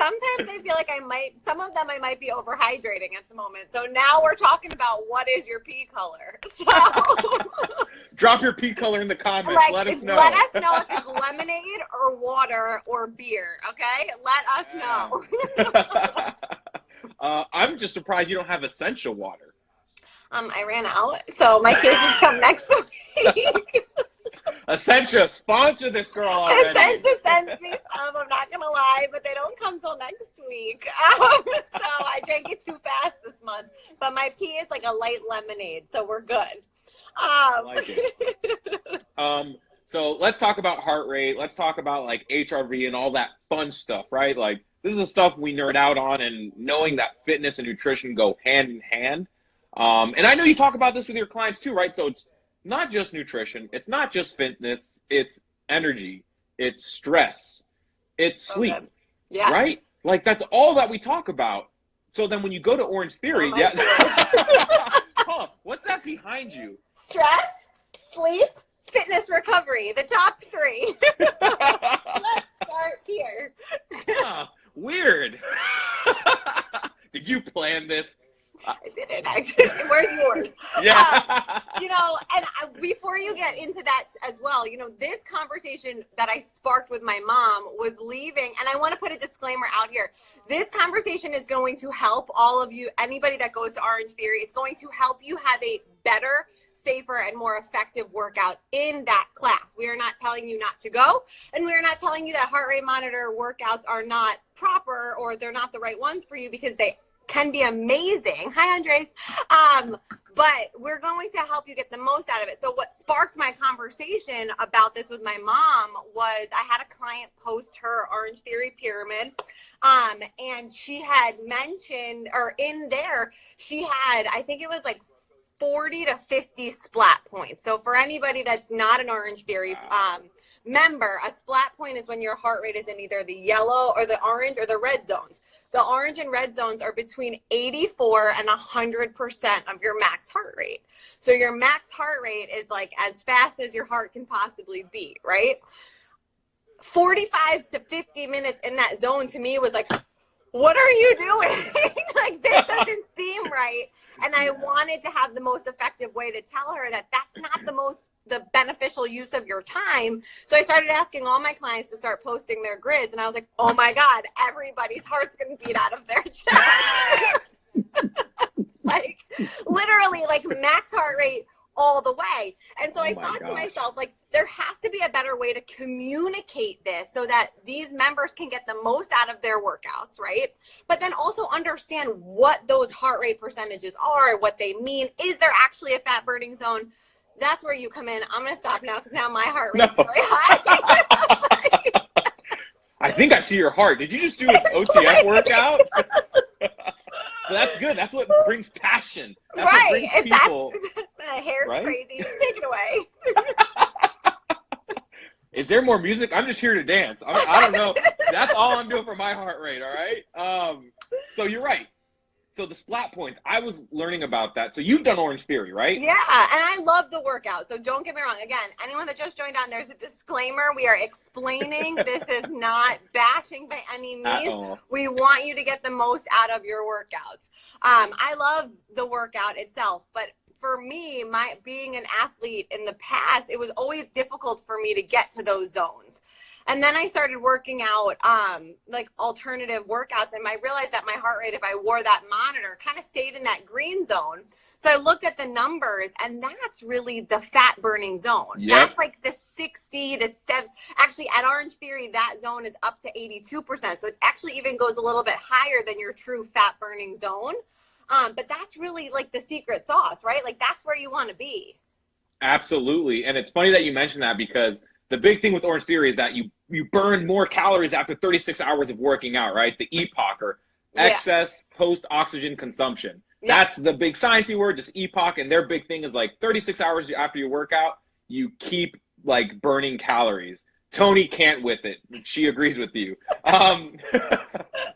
sometimes I feel like some of them I might be overhydrating at the moment. So now we're talking about what is your pee color. So drop your pee color in the comments. like, let us know. Let us know if it's lemonade or water or beer. Okay, let us know. I'm just surprised you don't have essential water. I ran out, so my kids will come next week. Essentia, sponsor this girl already. Essentia sends me some, I'm not gonna lie, but they don't come till next week. So I drank it too fast this month. But my pee is like a light lemonade, so we're good. I like it. So let's talk about heart rate. Let's talk about like HRV and all that fun stuff, right? Like this is the stuff we nerd out on, and knowing that fitness and nutrition go hand in hand. And I know you talk about this with your clients too, right? So it's not just nutrition. It's not just fitness. It's energy. It's stress. It's sleep. Okay. Yeah. Right? Like that's all that we talk about. So then when you go to Orange Theory, Huh, what's that behind you? Stress, sleep, fitness, recovery. The top three. Let's start here. Huh, weird. Did you plan this? I didn't actually. Where's yours? Yeah. And before you get into that as well, this conversation that I sparked with my mom was leaving, and I want to put a disclaimer out here. This conversation is going to help all of you, anybody that goes to Orange Theory. It's going to help you have a better, safer, and more effective workout in that class. We are not telling you not to go, and we are not telling you that heart rate monitor workouts are not proper or they're not the right ones for you, because they can be amazing. Hi, Andres. But we're going to help you get the most out of it. So what sparked my conversation about this with my mom was I had a client post her Orange Theory pyramid. And she had mentioned, or in there, she had, I think it was like 40 to 50 splat points. So for anybody that's not an Orange Theory member, a splat point is when your heart rate is in either the yellow or the orange or the red zones. The orange and red zones are between 84 and 100% of your max heart rate. So your max heart rate is like as fast as your heart can possibly beat, right? 45 to 50 minutes in that zone to me was like, what are you doing? Like, this doesn't seem right. And I wanted to have the most effective way to tell her that that's not the beneficial use of your time. So I started asking all my clients to start posting their grids, and I was like, oh my God, everybody's heart's gonna beat out of their chest. Like literally like max heart rate all the way. And so I thought to myself, like, there has to be a better way to communicate this so that these members can get the most out of their workouts, right? But then also understand what those heart rate percentages are, what they mean. Is there actually a fat burning zone? That's where you come in. I'm going to stop now because now my heart rate's really high. I think I see your heart. Did you just do an OTF workout? That's good. That's what brings passion. That's right. What brings people, my hair's crazy. Take it away. Is there more music? I'm just here to dance. I don't know. That's all I'm doing for my heart rate, all right? So you're right. So the splat points, I was learning about that. So you've done Orange Theory, right? Yeah, and I love the workout. So don't get me wrong. Again, anyone that just joined on, there's a disclaimer. We are explaining. This is not bashing by any means. We want you to get the most out of your workouts. I love the workout itself, but for me, being an athlete in the past, it was always difficult for me to get to those zones. And then I started working out like alternative workouts, and I realized that my heart rate, if I wore that monitor, kind of stayed in that green zone. So I looked at the numbers, and that's really the fat burning zone. Yep. That's like the 60 to 7. Actually, at Orange Theory, that zone is up to 82%. So it actually even goes a little bit higher than your true fat burning zone. But that's really like the secret sauce, right? Like that's where you want to be. Absolutely. And it's funny that you mentioned that, because the big thing with Orange Theory is that you burn more calories after 36 hours of working out, right? The EPOC, or excess post-oxygen consumption. Yeah. That's the big sciencey word, just EPOC. And their big thing is like 36 hours after your workout, you keep like burning calories. Tony can't with it. She agrees with you.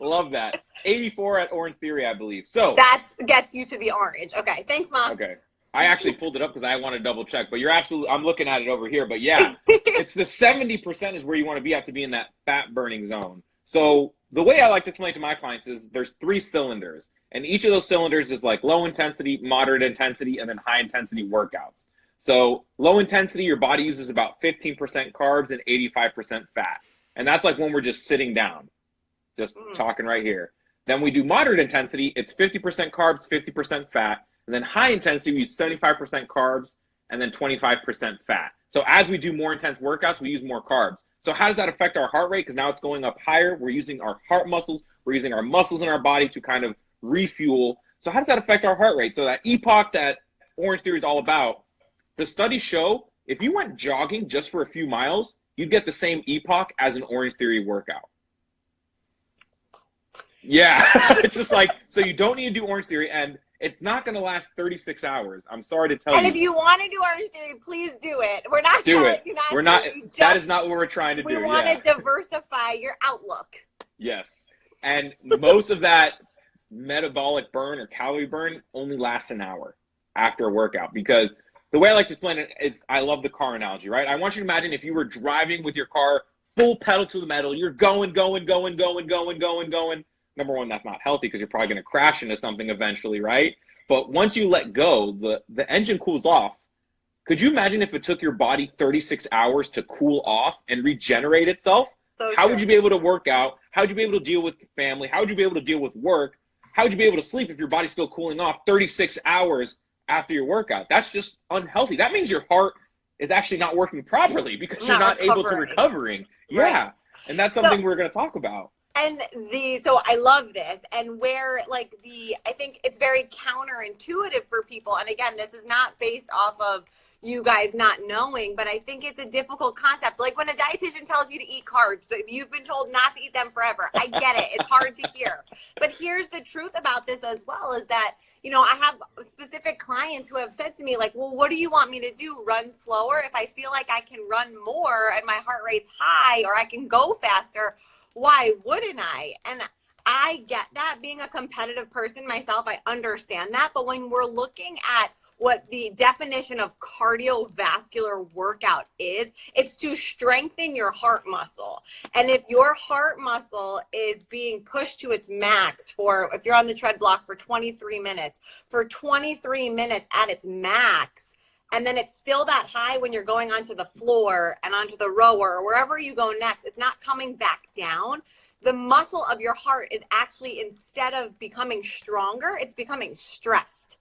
Love that. 84 at Orange Theory, I believe. So that gets you to the orange. Okay. Thanks, Mom. Okay. I actually pulled it up because I want to double check, but you're absolutely, I'm looking at it over here, but yeah, it's the 70% is where you want to be at to be in that fat burning zone. So the way I like to explain to my clients is there's 3 cylinders, and each of those cylinders is like low intensity, moderate intensity, and then high intensity workouts. So low intensity, your body uses about 15% carbs and 85% fat. And that's like when we're just sitting down, just talking right here. Then we do moderate intensity, it's 50% carbs, 50% fat. And then high intensity, we use 75% carbs and then 25% fat. So as we do more intense workouts, we use more carbs. So how does that affect our heart rate? Because now it's going up higher. We're using our heart muscles. We're using our muscles in our body to kind of refuel. So how does that affect our heart rate? So that epoch that Orange Theory is all about, the studies show if you went jogging just for a few miles, you'd get the same epoch as an Orange Theory workout. Yeah, it's just like, so you don't need to do Orange Theory, and it's not going to last 36 hours. I'm sorry to tell you. And if you want to do Orange Theory, please do it. We're not do telling it. you not we're to. not. That is not what we're trying to do. We want to diversify your outlook. Yes, and most of that metabolic burn or calorie burn only lasts an hour after a workout, because the way I like to explain it is, I love the car analogy, right? I want you to imagine if you were driving with your car full pedal to the metal, you're going. Number one, that's not healthy because you're probably going to crash into something eventually, right? But once you let go, the engine cools off. Could you imagine if it took your body 36 hours to cool off and regenerate itself? So how would you be able to work out? How would you be able to deal with family? How would you be able to deal with work? How would you be able to sleep if your body's still cooling off 36 hours after your workout? That's just unhealthy. That means your heart is actually not working properly because you're not able to recovering. Yeah. Right. And that's something we're going to talk about. And so I love this, and where I think it's very counterintuitive for people. And again, this is not based off of you guys not knowing, but I think it's a difficult concept. Like when a dietitian tells you to eat carbs, but you've been told not to eat them forever. I get it. It's hard to hear. But here's the truth about this as well, is that, you know, I have specific clients who have said to me, like, well, what do you want me to do? Run slower? If I feel like I can run more and my heart rate's high, or I can go faster, why wouldn't I? And I get that. Being a competitive person myself, I understand that. But when we're looking at what the definition of cardiovascular workout is, it's to strengthen your heart muscle. And if your heart muscle is being pushed to its max if you're on the tread block for 23 minutes, at its max, and then it's still that high when you're going onto the floor and onto the rower or wherever you go next, it's not coming back down. The muscle of your heart is actually, instead of becoming stronger, it's becoming stressed.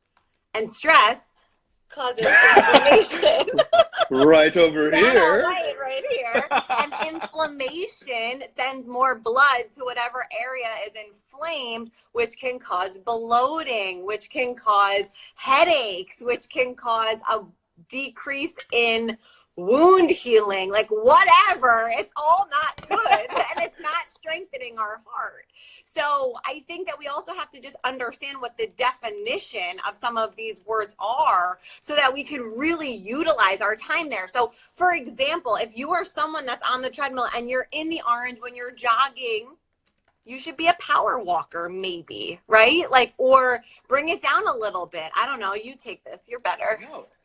And stress causes inflammation. Right over here. Right here. And inflammation sends more blood to whatever area is inflamed, which can cause bloating, which can cause headaches, which can cause a decrease in wound healing, like whatever. It's all not good, and it's not strengthening our heart. So I think that we also have to just understand what the definition of some of these words are, so that we can really utilize our time there. So for example, if you are someone that's on the treadmill and you're in the orange when you're jogging, you should be a power walker, maybe, right? Like, or bring it down a little bit. I don't know. You take this. You're better.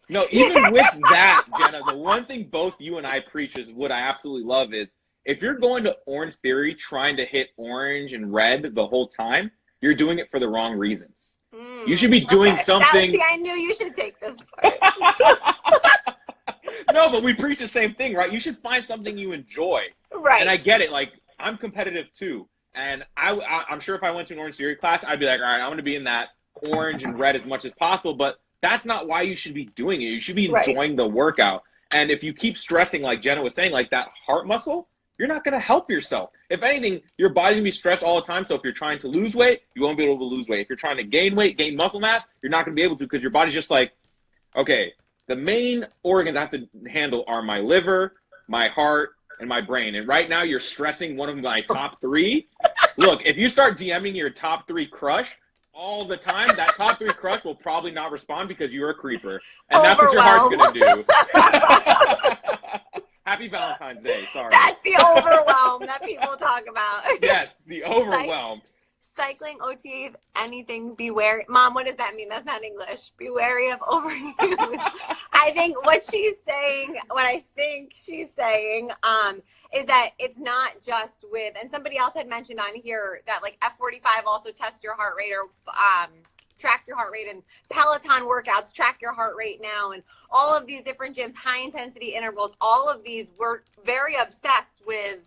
No, even with that, Jenna, the one thing both you and I preach is what I absolutely love is, if you're going to Orange Theory trying to hit orange and red the whole time, you're doing it for the wrong reasons. You should be doing something. See, I knew you should take this part. No, but we preach the same thing, right? You should find something you enjoy. Right. And I get it. Like, I'm competitive too. And I'm sure if I went to an Orange Theory class, I'd be like, all right, I'm going to be in that orange and red as much as possible. But that's not why you should be doing it. You should be enjoying the workout. And if you keep stressing, like Jenna was saying, like that heart muscle, you're not going to help yourself. If anything, your body's going to be stressed all the time. So if you're trying to lose weight, you won't be able to lose weight. If you're trying to gain weight, gain muscle mass, you're not going to be able to, because your body's just like, okay, the main organs I have to handle are my liver, my heart, and my brain. And right now you're stressing one of my top 3. Look, if you start DMing your top 3 crush all the time, that top 3 crush will probably not respond because you're a creeper. And that's what your heart's going to do. Happy Valentine's Day. Sorry. That's the overwhelm that people talk about. Yes, the overwhelm. cycling, OTAs, anything, be wary. Mom, what does that mean? That's not English. Be wary of overuse. I think what I think she's saying is that it's not just with, and somebody else had mentioned on here that like F45 also tests your heart rate, or track your heart rate, and Peloton workouts track your heart rate now, and all of these different gyms, high intensity intervals, all of these, we're very obsessed with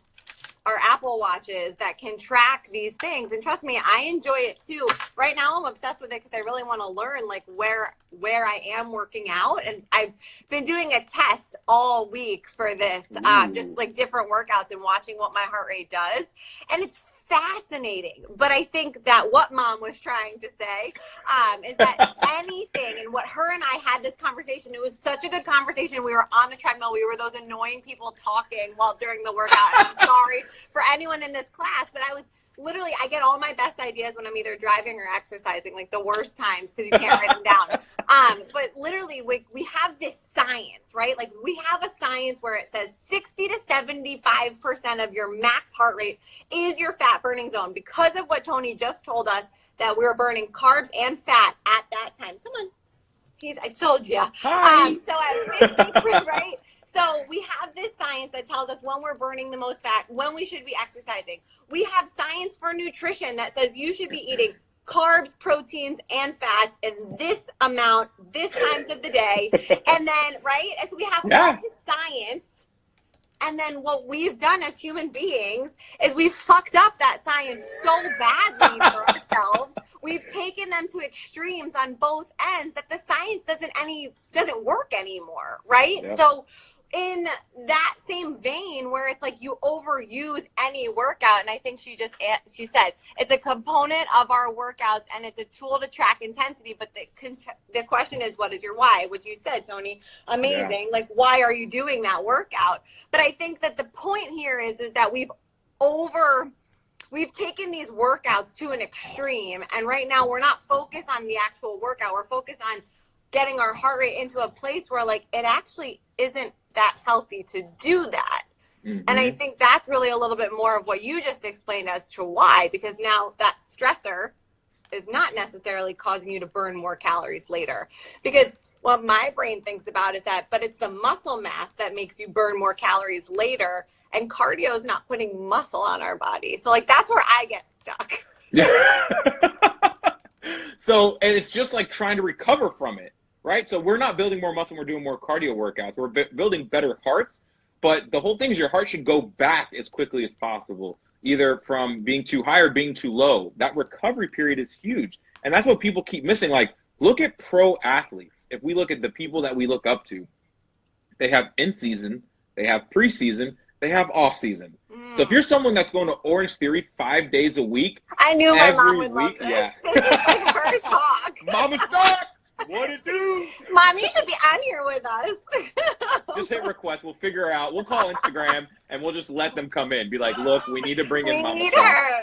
our Apple Watches that can track these things. And trust me, I enjoy it too. Right now I'm obsessed with it because I really want to learn like where I am working out. And I've been doing a test all week for this, just like different workouts and watching what my heart rate does. And it's fascinating. But I think that what Mom was trying to say is that anything, and what her and I had this conversation, it was such a good conversation. We were on the treadmill. We were those annoying people talking while during the workout. I'm sorry for anyone in this class, but I get all my best ideas when I'm either driving or exercising, like the worst times because you can't write them down. But literally, we have this science, right? Like we have a science where it says 60 to 75% of your max heart rate is your fat burning zone, because of what Tony just told us, that we were burning carbs and fat at that time. Come on. I told you. Hi. So at 50, right? So we have this science that tells us when we're burning the most fat, when we should be exercising. We have science for nutrition that says you should be eating carbs, proteins, and fats in this amount, this times of the day. And then, right? And so we have all this science. And then what we've done as human beings is we've fucked up that science so badly for ourselves. We've taken them to extremes on both ends that the science doesn't work anymore, right? Yeah. So in that same vein where it's like you overuse any workout, and I think she said it's a component of our workouts and it's a tool to track intensity, but the question is, what is your why? Which you said, Tony, amazing. Yeah. Like, why are you doing that workout? But I think that the point here is that we've taken these workouts to an extreme, and right now we're not focused on the actual workout. We're focused on getting our heart rate into a place where like it actually isn't that healthy to do that. Mm-hmm. And I think that's really a little bit more of what you just explained as to why, because now that stressor is not necessarily causing you to burn more calories later. Because what my brain thinks about is that, but it's the muscle mass that makes you burn more calories later, and cardio is not putting muscle on our body. So like that's where I get stuck. Yeah. So, and it's just like trying to recover from it. Right? So we're not building more muscle, we're doing more cardio workouts. We're building better hearts, but the whole thing is your heart should go back as quickly as possible, either from being too high or being too low. That recovery period is huge. And that's what people keep missing. Like, look at pro athletes. If we look at the people that we look up to, they have in-season, they have preseason, they have off-season. So if you're someone that's going to Orange Theory 5 days a week, I knew my mom would love this. Yeah. This is like her talk. Mama Stock! What it do? Mom, you should be on here with us. Just hit request. We'll figure it out. We'll call Instagram and we'll just let them come in. Be like, look, we need to bring in Mama. We need her.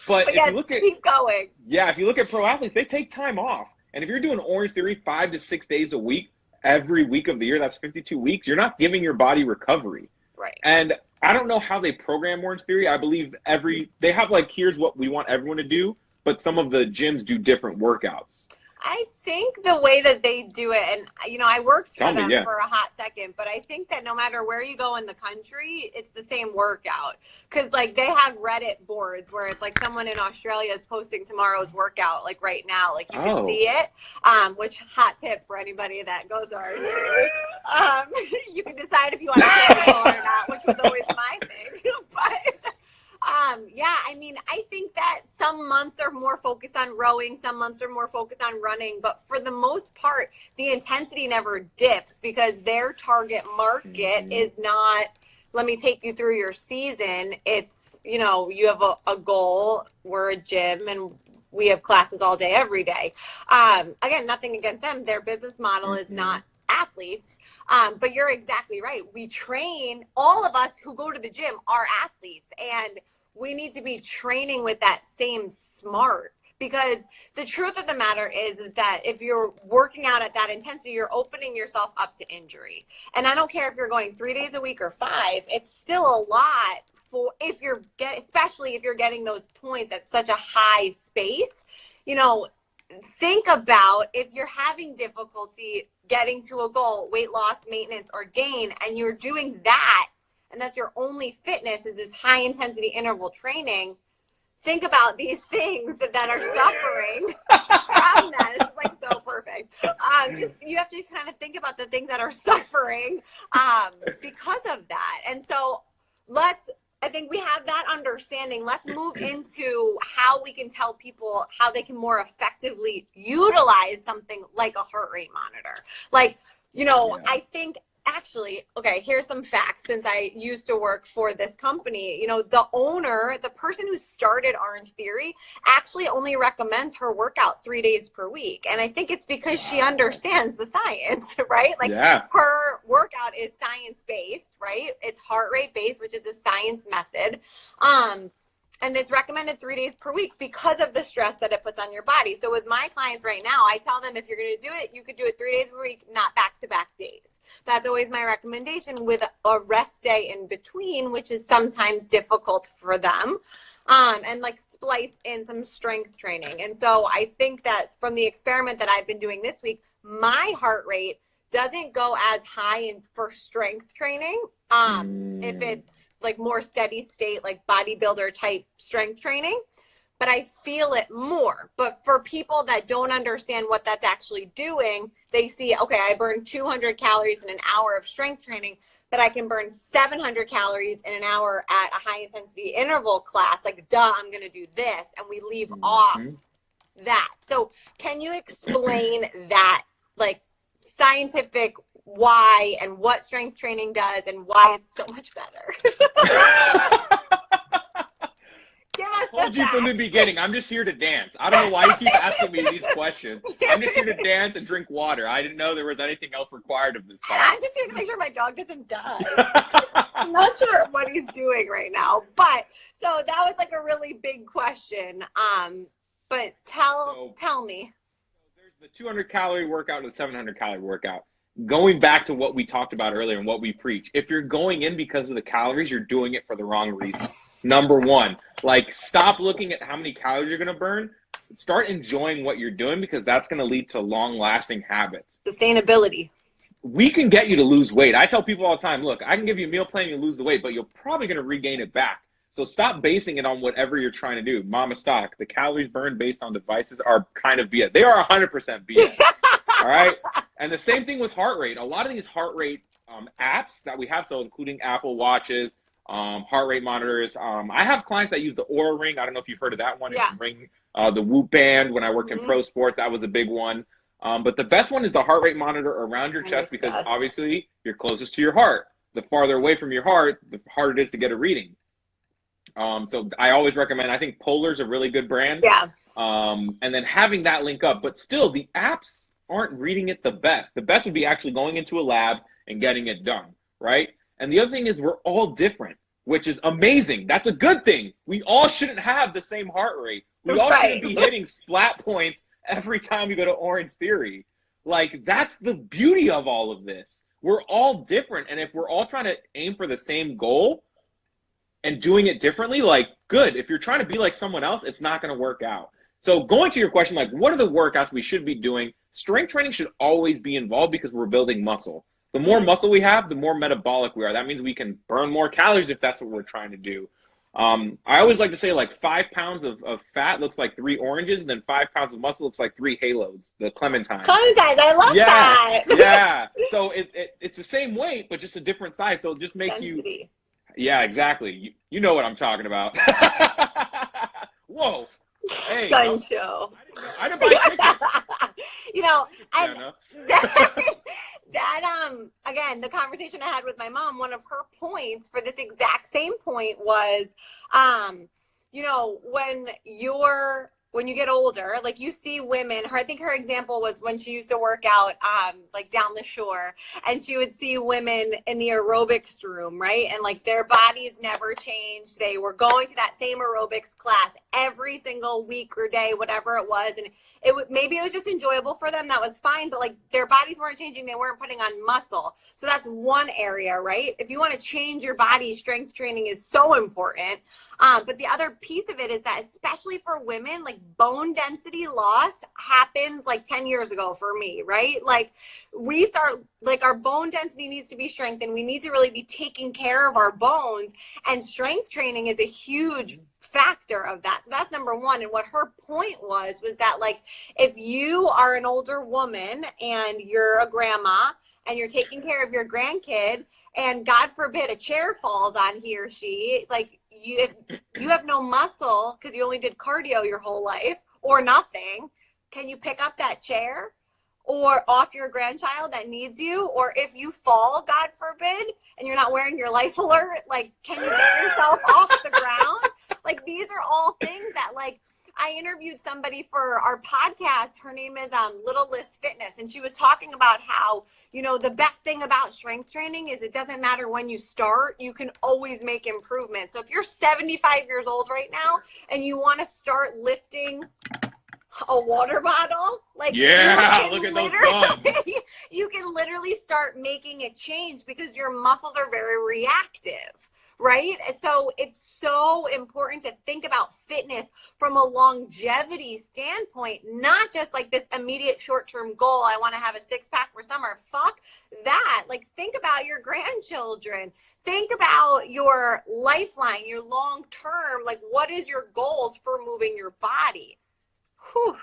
But yes, if you look at, keep going. Yeah, if you look at pro athletes, they take time off. And if you're doing Orange Theory 5 to 6 days a week, every week of the year, that's 52 weeks, you're not giving your body recovery. Right. And I don't know how they program Orange Theory. I believe they have like, here's what we want everyone to do, but some of the gyms do different workouts. I think the way that they do it, and I worked for them for a hot second, but I think that no matter where you go in the country, it's the same workout. Because like they have Reddit boards where it's like someone in Australia is posting tomorrow's workout, like right now, like you can see it. Which hot tip for anybody that goes to our you can decide if you want to cancel or not, which was always my thing. But I think that some months are more focused on rowing, some months are more focused on running, but for the most part, the intensity never dips because their target market is not, let me take you through your season. It's, you have a goal, we're a gym, and we have classes all day, every day. Again, nothing against them. Their business model is not athletes. But you're exactly right. We train, all of us who go to the gym are athletes, and we need to be training with that same smart, because the truth of the matter is that if you're working out at that intensity, you're opening yourself up to injury. And I don't care if you're going 3 days a week or 5, it's still a lot for especially if you're getting those points at such a high space, you know, think about if you're having difficulty getting to a goal, weight loss, maintenance, or gain, and you're doing that, and that's your only fitness is this high intensity interval training. Think about these things that are suffering from that. This is like so perfect. Just you have to kind of think about the things that are suffering because of that. And so I think we have that understanding. Let's move into how we can tell people how they can more effectively utilize something like a heart rate monitor. Like, you know, yeah. I think actually, okay, here's some facts since I used to work for this company. You know, the person who started Orange Theory actually only recommends her workout 3 days per week. And I think it's because she understands the science, right? Like her workout is science-based, right? It's heart rate based, which is a science method. And it's recommended 3 days per week because of the stress that it puts on your body. So with my clients right now, I tell them if you're going to do it, you could do it 3 days per week, not back-to-back days. That's always my recommendation with a rest day in between, which is sometimes difficult for them. And like splice in some strength training. And so I think that from the experiment that I've been doing this week, my heart rate doesn't go as high for strength training. If it's like more steady state, like bodybuilder type strength training, but I feel it more. But for people that don't understand what that's actually doing, they see, okay, I burn 200 calories in an hour of strength training, but I can burn 700 calories in an hour at a high intensity interval class. Like, duh, I'm going to do this. And we leave off that. So can you explain that, like, scientific why and what strength training does and why it's so much better? I told you from the beginning, I'm just here to dance. I don't know why you keep asking me these questions. I'm just here to dance and drink water. I didn't know there was anything else required of this time. I'm just here to make sure my dog doesn't die. I'm not sure what he's doing right now. But so that was like a really big question. But tell me. There's the 200 calorie workout and the 700 calorie workout. Going back to what we talked about earlier and what we preach, if you're going in because of the calories, you're doing it for the wrong reason. Number one, like, stop looking at how many calories you're going to burn. Start enjoying what you're doing, because that's going to lead to long-lasting habits. Sustainability. We can get you to lose weight. I tell people all the time, look, I can give you a meal plan and lose the weight, but you're probably going to regain it back. So stop basing it on whatever you're trying to do. Mama stock, the calories burned based on devices are kind of BS. They are 100% BS. All right? And the same thing with heart rate. A lot of these heart rate apps that we have, so including Apple Watches, heart rate monitors. I have clients that use the Oura Ring. I don't know if you've heard of that one. Yeah. Ring, the Whoop Band. When I worked in pro sports, that was a big one. But the best one is the heart rate monitor around your chest, because obviously you're closest to your heart. The farther away from your heart, the harder it is to get a reading. So I always recommend, I think Polar's a really good brand. Yeah. And then having that link up. But still, the apps aren't reading it the best. The best would be actually going into a lab and getting it done, right? And the other thing is we're all different, which is amazing. That's a good thing. We all shouldn't have the same heart rate. We all shouldn't be hitting splat points every time we go to Orange Theory. Like, that's the beauty of all of this. We're all different. And if we're all trying to aim for the same goal and doing it differently, like, good. If you're trying to be like someone else, it's not going to work out. So going to your question, like, what are the workouts we should be doing? Strength training should always be involved, because we're building muscle. The more muscle we have, the more metabolic we are. That means we can burn more calories if that's what we're trying to do. I always like to say, like, 5 pounds of fat looks like 3 oranges, and then 5 pounds of muscle looks like 3 halos, the clementines. Clementines, I love that. Yeah. So it's the same weight, but just a different size. So it just makes density. Yeah, exactly. You know what I'm talking about. Whoa. Hey, Gun show. I didn't buy tickets. You know, again, the conversation I had with my mom, one of her points for this exact same point was, you know, when when you get older, like you see women, I think her example was when she used to work out, like down the shore, and she would see women in the aerobics room, right? And like their bodies never changed. They were going to that same aerobics class every single week or day, whatever it was. And maybe it was just enjoyable for them. That was fine. But like their bodies weren't changing. They weren't putting on muscle. So that's one area, right? If you want to change your body, strength training is so important. But the other piece of it is that, especially for women, like bone density loss happens like 10 years ago for me, right? Like we start, like our bone density needs to be strengthened. We need to really be taking care of our bones, and strength training is a huge factor of that. So that's number one. And what her point was that like, if you are an older woman and you're a grandma and you're taking care of your grandkid, and God forbid a chair falls on he or she, like you have no muscle because you only did cardio your whole life or nothing. Can you pick up that chair or off your grandchild that needs you? Or if you fall, God forbid, and you're not wearing your life alert, like, can you get yourself off the ground? Like, these are all things that, like, I interviewed somebody for our podcast. Her name is Little List Fitness. And she was talking about how, you know, the best thing about strength training is it doesn't matter when you start, you can always make improvements. So if you're 75 years old right now and you want to start lifting a water bottle, like, yeah, look at those guns. You can literally start making a change because your muscles are very reactive. Right? So it's so important to think about fitness from a longevity standpoint, not just like this immediate short-term goal. I want to have a six-pack for summer. Fuck that. Like, think about your grandchildren. Think about your lifeline, your long-term, like, what is your goals for moving your body? Whew.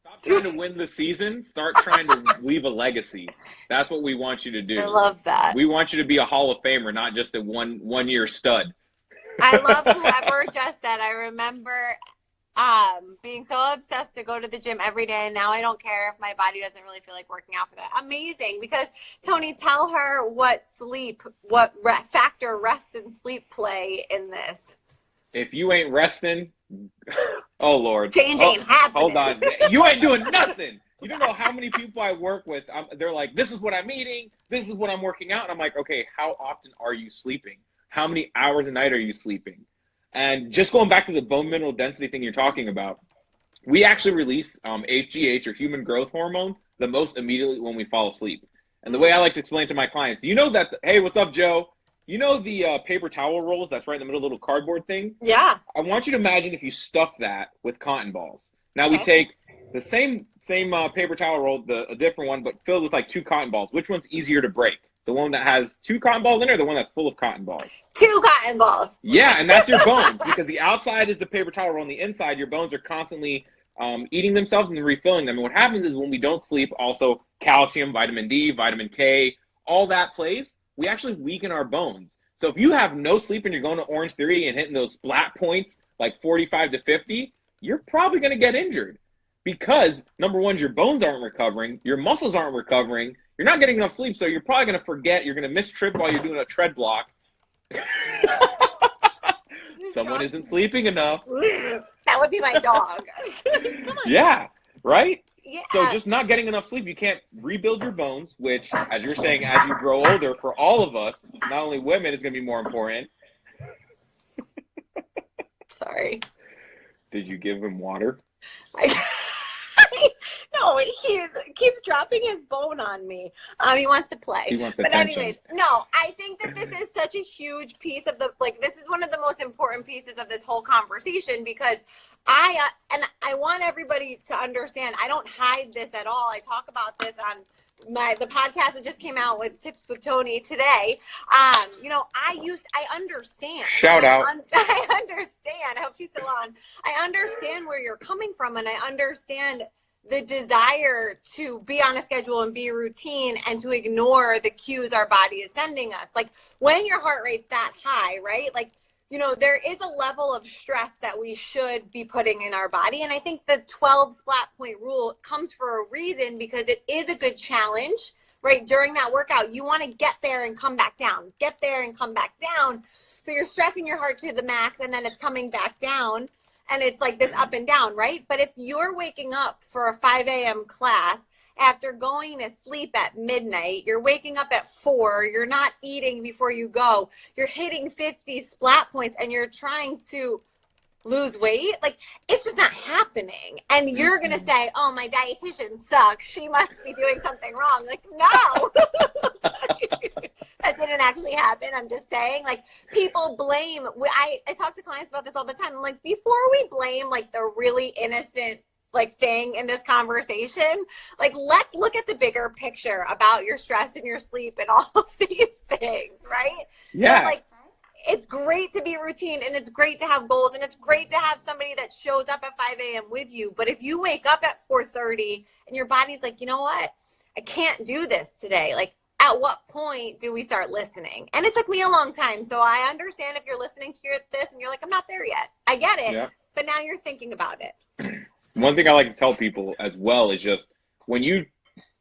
Stop trying to win the season. Start trying to leave a legacy. That's what we want you to do. I love that. We want you to be a Hall of Famer, not just a one-year stud. I love whoever just said. I remember being so obsessed to go to the gym every day, and now I don't care if my body doesn't really feel like working out for that. Amazing. Because Tony, tell her what factor rest and sleep play in this. If you ain't resting, oh Lord, change ain't happening. Hold on, you ain't doing nothing. You don't know how many people I work with. They're like, this is what I'm eating, this is what I'm working out, and I'm like, okay, how often are you sleeping? How many hours a night are you sleeping? And just going back to the bone mineral density thing you're talking about, we actually release HGH, or human growth hormone, the most immediately when we fall asleep. And the way I like to explain to my clients, you know that, hey, what's up, Joe? You know the paper towel rolls that's right in the middle of the little cardboard thing? Yeah. I want you to imagine if you stuff that with cotton balls. Now we take the same paper towel roll, a different one, but filled with like 2 cotton balls. Which one's easier to break? The one that has 2 cotton balls in it, or the one that's full of cotton balls? 2 cotton balls. Yeah, and that's your bones, because the outside is the paper towel roll, and the inside, your bones are constantly eating themselves and refilling them. And what happens is when we don't sleep, also calcium, vitamin D, vitamin K, all that plays, we actually weaken our bones. So if you have no sleep and you're going to Orange Theory and hitting those flat points like 45 to 50, you're probably going to get injured, because number one, your bones aren't recovering, your muscles aren't recovering, you're not getting enough sleep, so you're probably going to forget, you're going to miss trip while you're doing a tread block. Someone isn't sleeping enough. That would be my dog. Come on. Yeah, right? Yeah. So just not getting enough sleep, you can't rebuild your bones, which, as you're saying, as you grow older, for all of us, not only women, is going to be more important. Sorry. Did you give him water? No, he keeps dropping his bone on me. He wants to play. He wants but attention. anyways, no, I think that this is such a huge piece of this is one of the most important pieces of this whole conversation, because I want everybody to understand, I don't hide this at all. I talk about this on the podcast that just came out with Tips with Tony today. You know, I understand. Shout out. I understand. I hope she's still on. I understand where you're coming from, and I understand the desire to be on a schedule and be routine and to ignore the cues our body is sending us. Like, when your heart rate's that high, right? Like, you know, there is a level of stress that we should be putting in our body. And I think the 12 splat point rule comes for a reason, because it is a good challenge, right? During that workout, you want to get there and come back down, get there and come back down. So you're stressing your heart to the max, and then it's coming back down. and it's like this up and down, right? But if you're waking up for a 5 a.m. class after going to sleep at midnight, you're waking up at 4, you're not eating before you go, you're hitting 50 splat points, and you're trying to lose weight, like, it's just not happening. And you're gonna say, oh, my dietitian sucks, she must be doing something wrong. Like, no. That didn't actually happen. I'm just saying, like, people blame. I talk to clients about this all the time. I'm like, before we blame like the really innocent like thing in this conversation, like, let's look at the bigger picture about your stress and your sleep and all of these things, right? Yeah. So, like, it's great to be routine, and it's great to have goals, and it's great to have somebody that shows up at 5 a.m. with you. But if you wake up at 4:30 and your body's like, you know what, I can't do this today, like, at what point do we start listening? And it took me a long time. So I understand if you're listening to this and you're like, I'm not there yet. I get it. Yeah. But now you're thinking about it. One thing I like to tell people as well is just when you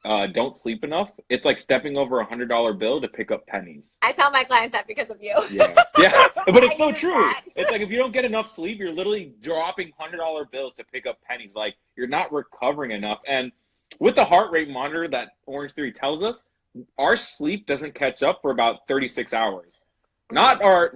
don't sleep enough, it's like stepping over $100 bill to pick up pennies. I tell my clients that because of you. Yeah, yeah, but it's so true. It's like if you don't get enough sleep, you're literally dropping $100 bills to pick up pennies. Like, you're not recovering enough. And with the heart rate monitor that Orange Theory tells us, our sleep doesn't catch up for about 36 hours. Not our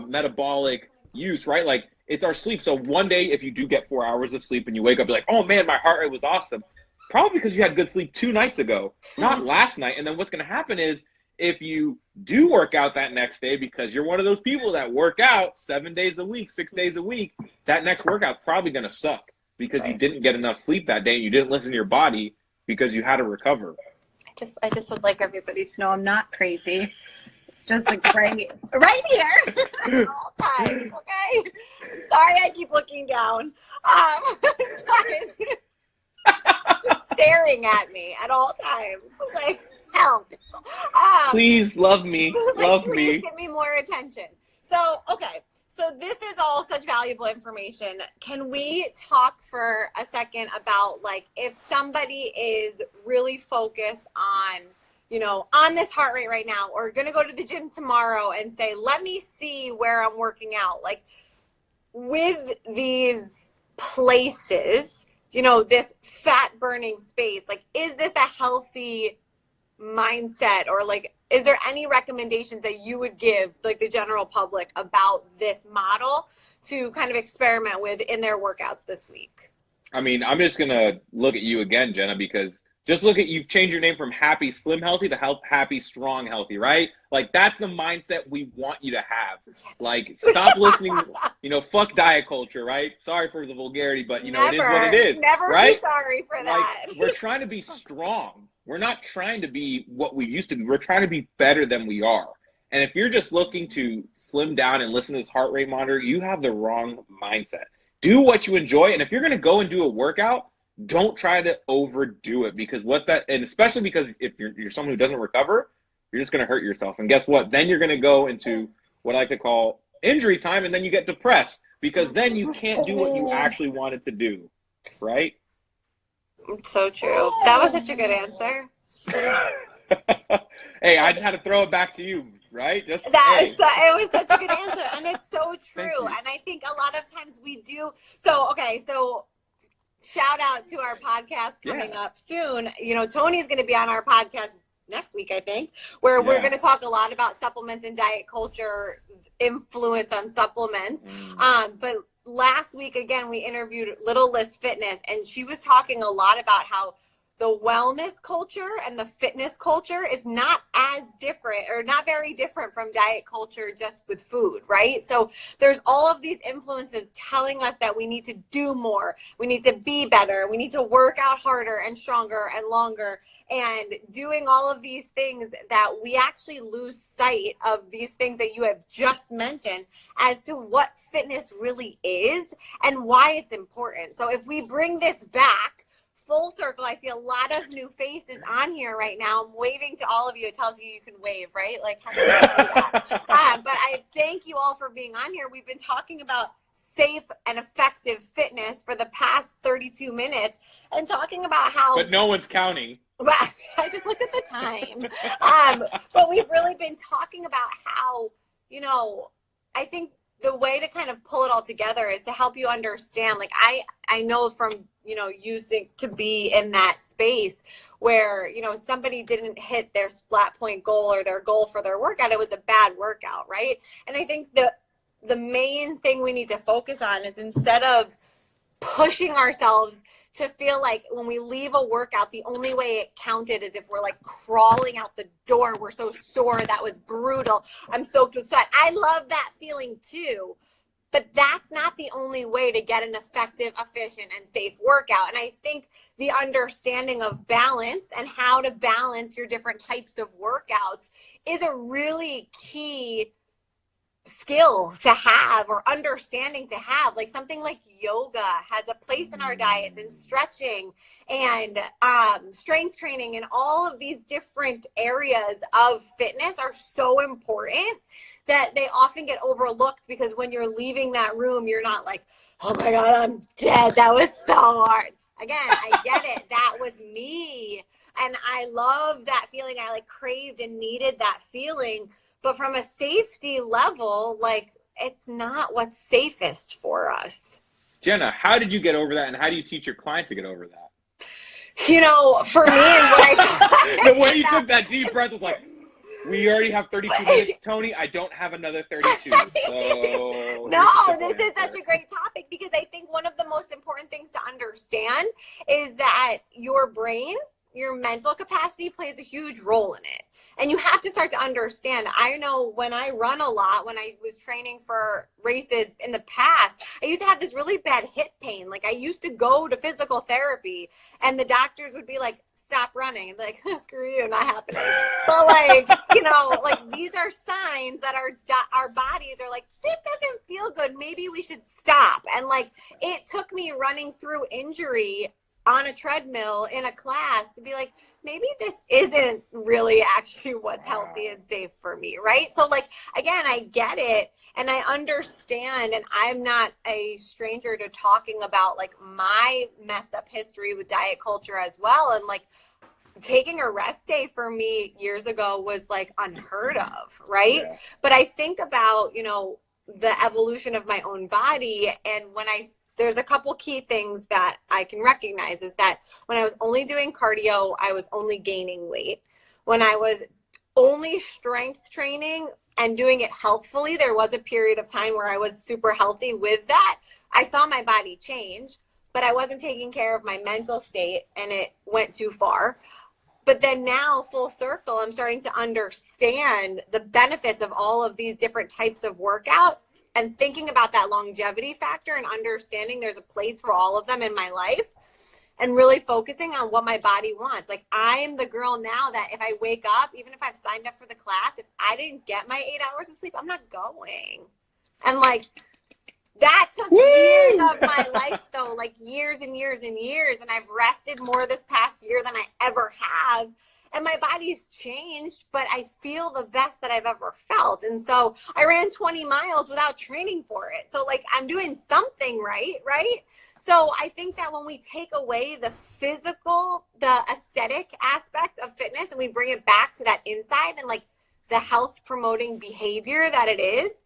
metabolic use, right? Like, it's our sleep. So one day, if you do get 4 hours of sleep and you wake up, you're like, oh man, my heart rate was awesome. Probably because you had good sleep 2 nights ago, not last night. And then what's going to happen is, if you do work out that next day, because you're one of those people that work out 7 days a week, 6 days a week, that next workout's probably going to suck because you didn't get enough sleep that day and you didn't listen to your body because you had to recover. I just would like everybody to know I'm not crazy. It's just a great right here at all times. Okay. Sorry, I keep looking down. Guys, just staring at me at all times. Like, help. Please love me. Love please me. Give me more attention. So, okay. So this is all such valuable information. Can we talk for a second about, like, if somebody is really focused on, you know, on this heart rate right now, or going to go to the gym tomorrow and say, let me see where I'm working out. Like, with these places, you know, this fat burning space, like, is this a healthy mindset, or like, is there any recommendations that you would give like the general public about this model to kind of experiment with in their workouts this week? I mean, I'm just going to look at you again, Jenna, because just look at, you've changed your name from Happy Slim Healthy to Happy Strong Healthy, right? Like, that's the mindset we want you to have. Like, stop listening, you know, fuck diet culture, right? Sorry for the vulgarity, but, you know, it is what it is. Never right? Be sorry for that. Like, we're trying to be strong. We're not trying to be what we used to be. We're trying to be better than we are. And if you're just looking to slim down and listen to this heart rate monitor, you have the wrong mindset. Do what you enjoy. And if you're going to go and do a workout, don't try to overdo it, because and especially because if you're someone who doesn't recover, you're just going to hurt yourself. And guess what? Then you're going to go into what I like to call injury time, and then you get depressed because then you can't do what you actually wanted to do, right? So true. That was such a good answer. Hey, I just had to throw it back to you, right? It was such a good answer, and it's so true. And I think a lot of times we do. So shout out to our podcast coming up soon. You know, Tony's going to be on our podcast next week, I think, where we're going to talk a lot about supplements and diet culture's influence on supplements. But last week, again, we interviewed Little Liz Fitness, and she was talking a lot about how the wellness culture and the fitness culture is not as different, or not very different from diet culture just with food, right? So there's all of these influences telling us that we need to do more, we need to be better, we need to work out harder and stronger and longer, and doing all of these things that we actually lose sight of these things that you have just mentioned as to what fitness really is and why it's important. So if we bring this back full circle, I see a lot of new faces on here right now. I'm waving to all of you. It tells you can wave, right? Like, how do you do that? But I thank you all for being on here. We've been talking about safe and effective fitness for the past 32 minutes and talking about how... But no one's counting. Well, I just looked at the time. But we've really been talking about how, you know, I think the way to kind of pull it all together is to help you understand, like I know from, you know, using to be in that space where, you know, somebody didn't hit their splat point goal or their goal for their workout, it was a bad workout, right? And I think the main thing we need to focus on is, instead of pushing ourselves to feel like when we leave a workout, the only way it counted is if we're like crawling out the door. We're so sore. That was brutal. I'm soaked with sweat. I love that feeling too, but that's not the only way to get an effective, efficient, and safe workout. And I think the understanding of balance and how to balance your different types of workouts is a really key skill to have, or understanding to have. Like something like yoga has a place in our diets, and stretching and strength training, and all of these different areas of fitness are so important that they often get overlooked, because when you're leaving that room, you're not like, oh my God, I'm dead. That was so hard. Again, I get it. That was me. And I love that feeling. I like craved and needed that feeling. But from a safety level, like, it's not what's safest for us. Jenna, how did you get over that, and how do you teach your clients to get over that? You know, for me, the way you took that deep breath was like, we already have 32 minutes, Tony. I don't have another 32. So no, this is such a great topic, because I think one of the most important things to understand is that your brain, your mental capacity, plays a huge role in it. And you have to start to understand. I know when I run a lot, when I was training for races in the past, I used to have this really bad hip pain. Like, I used to go to physical therapy, and the doctors would be like, stop running. And be like, screw you, not happening. But like, you know, like, these are signs that our bodies are like, this doesn't feel good. Maybe we should stop. And like, it took me running through injury on a treadmill in a class to be like, maybe this isn't really actually what's healthy and safe for me, right? So like, again, I get it and I understand, and I'm not a stranger to talking about like my messed up history with diet culture as well. And like, taking a rest day for me years ago was like unheard of, right? Yeah. But I think about, you know, the evolution of my own body, and there's a couple key things that I can recognize is that when I was only doing cardio, I was only gaining weight. When I was only strength training and doing it healthfully, there was a period of time where I was super healthy with that. I saw my body change, but I wasn't taking care of my mental state, and it went too far. But then now, full circle, I'm starting to understand the benefits of all of these different types of workouts, and thinking about that longevity factor and understanding there's a place for all of them in my life, and really focusing on what my body wants. Like, I'm the girl now that if I wake up, even if I've signed up for the class, if I didn't get my 8 hours of sleep, I'm not going. And like, that took years of my life though, like years and years and years. And I've rested more this past year than I ever have. And my body's changed, but I feel the best that I've ever felt. And so I ran 20 miles without training for it. So like, I'm doing something right? So I think that when we take away the physical, the aesthetic aspect of fitness, and we bring it back to that inside and like the health promoting behavior that it is,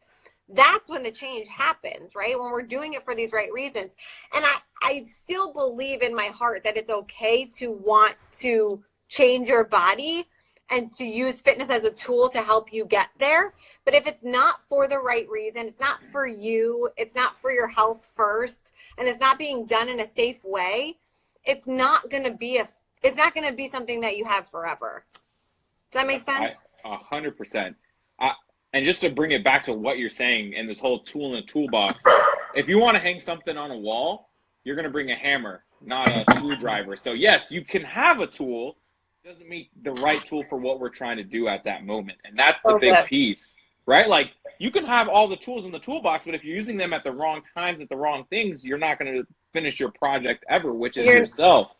that's when the change happens, right? When we're doing it for these right reasons. And I still believe in my heart that it's okay to want to change your body and to use fitness as a tool to help you get there. But if it's not for the right reason, it's not for you, it's not for your health first, and it's not being done in a safe way, it's not going to be something that you have forever. Does that make sense? 100%. And just to bring it back to what you're saying and this whole tool in the toolbox, if you want to hang something on a wall, you're going to bring a hammer, not a screwdriver. So yes, you can have a tool. It doesn't mean the right tool for what we're trying to do at that moment. And that's the big piece, right? Like, you can have all the tools in the toolbox, but if you're using them at the wrong times, at the wrong things, you're not going to finish your project ever, which is yourself.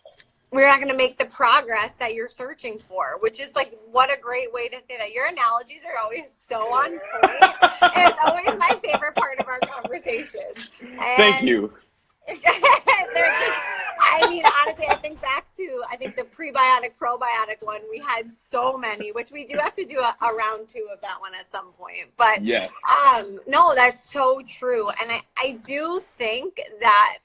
We're not going to make the progress that you're searching for, which is like, what a great way to say that. Your analogies are always so on point. And it's always my favorite part of our conversation. Thank you. I I mean, honestly, I think the prebiotic, probiotic one, we had so many, which we do have to do a round 2 of that one at some point. But yes, no, that's so true. And I do think that